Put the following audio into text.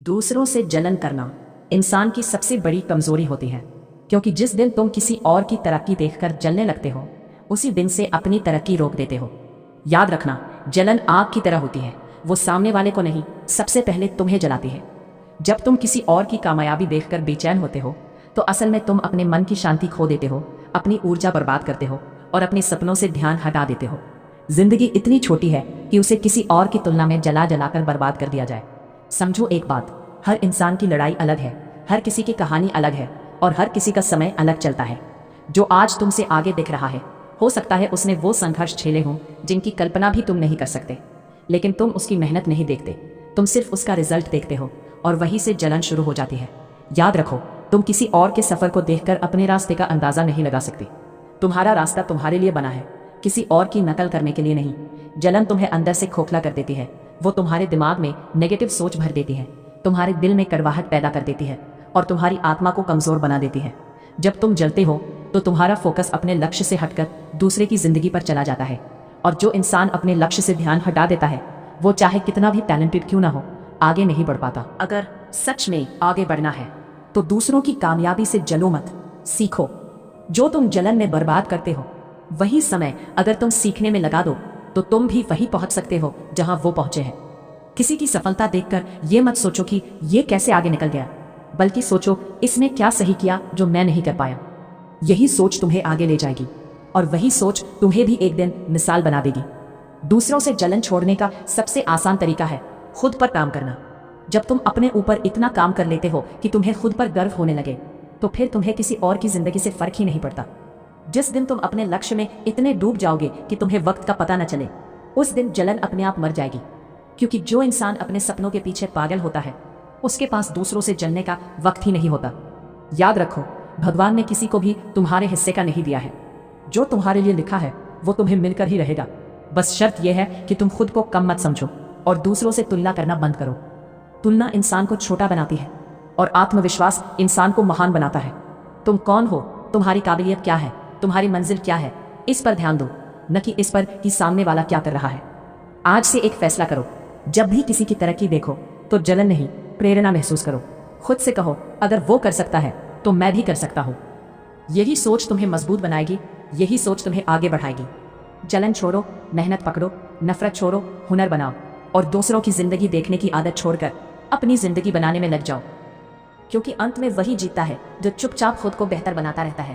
दूसरों से जलन करना इंसान की सबसे बड़ी कमजोरी होती है, क्योंकि जिस दिन तुम किसी और की तरक्की देखकर जलने लगते हो, उसी दिन से अपनी तरक्की रोक देते हो। याद रखना, जलन आग की तरह होती है, वो सामने वाले को नहीं, सबसे पहले तुम्हें जलाती है। जब तुम किसी और की कामयाबी देखकर बेचैन होते हो, तो असल में तुम अपने मन की शांति खो देते हो, अपनी ऊर्जा बर्बाद करते हो और अपने सपनों से ध्यान हटा देते हो। जिंदगी इतनी छोटी है कि उसे किसी और की तुलना में जला जलाकर बर्बाद कर दिया जाए। समझो एक बात, हर इंसान की लड़ाई अलग है, हर किसी की कहानी अलग है और हर किसी का समय अलग चलता है। जो आज तुमसे आगे दिख रहा है, हो सकता है उसने वो संघर्ष झेले हों जिनकी कल्पना भी तुम नहीं कर सकते, लेकिन तुम उसकी मेहनत नहीं देखते, तुम सिर्फ उसका रिजल्ट देखते हो और वहीं से जलन शुरू हो जाती है। याद रखो, तुम किसी और के सफर को देखकर अपने रास्ते का अंदाजा नहीं लगा सकते। तुम्हारा रास्ता तुम्हारे लिए बना है, किसी और की नकल करने के लिए नहीं। जलन तुम्हें अंदर से खोखला कर देती है, वो तुम्हारे दिमाग में नेगेटिव सोच भर देती है, तुम्हारे दिल में कड़वाहट पैदा कर देती है और तुम्हारी आत्मा को कमजोर बना देती है। जब तुम जलते हो तो तुम्हारा फोकस अपने लक्ष्य से हटकर दूसरे की जिंदगी पर चला जाता है, और जो इंसान अपने लक्ष्य से ध्यान हटा देता है, वो चाहे कितना भी टैलेंटेड क्यों ना हो, आगे नहीं बढ़ पाता। अगर सच में आगे बढ़ना है तो दूसरों की कामयाबी से जलो मत, सीखो। जो तुम जलन में बर्बाद करते हो, वही समय अगर तुम सीखने में लगा दो तो तुम भी वहीं पहुंच सकते हो जहां वो पहुंचे हैं। किसी की सफलता देखकर ये मत सोचो कि ये कैसे आगे निकल गया, बल्कि सोचो इसने क्या सही किया जो मैं नहीं कर पाया। यही सोच तुम्हें आगे ले जाएगी और वही सोच तुम्हें भी एक दिन मिसाल बना देगी। दूसरों से जलन छोड़ने का सबसे आसान तरीका है खुद पर काम करना। जब तुम अपने ऊपर इतना काम कर लेते हो कि तुम्हें खुद पर गर्व होने लगे, तो फिर तुम्हें किसी और की जिंदगी से फर्क ही नहीं पड़ता। जिस दिन तुम अपने लक्ष्य में इतने डूब जाओगे कि तुम्हें वक्त का पता न चले, उस दिन जलन अपने आप मर जाएगी। क्योंकि जो इंसान अपने सपनों के पीछे पागल होता है, उसके पास दूसरों से जलने का वक्त ही नहीं होता। याद रखो, भगवान ने किसी को भी तुम्हारे हिस्से का नहीं दिया है। जो तुम्हारे लिए लिखा है वो तुम्हें मिलकर ही रहेगा। बस शर्त यह है कि तुम खुद को कम मत समझो और दूसरों से तुलना करना बंद करो। तुलना इंसान को छोटा बनाती है और आत्मविश्वास इंसान को महान बनाता है। तुम कौन हो, तुम्हारी काबिलियत क्या है, तुम्हारी मंजिल क्या है, इस पर ध्यान दो, न कि इस पर कि सामने वाला क्या कर रहा है। आज से एक फैसला करो, जब भी किसी की तरक्की देखो तो जलन नहीं, प्रेरणा महसूस करो। खुद से कहो, अगर वो कर सकता है तो मैं भी कर सकता हूँ। यही सोच तुम्हें मजबूत बनाएगी, यही सोच तुम्हें आगे बढ़ाएगी। जलन छोड़ो, मेहनत पकड़ो, नफरत छोड़ो, हुनर बनाओ और दूसरों की जिंदगी देखने की आदत छोड़कर अपनी जिंदगी बनाने में लग जाओ। क्योंकि अंत में वही जीतता है जो चुपचाप खुद को बेहतर बनाता रहता है।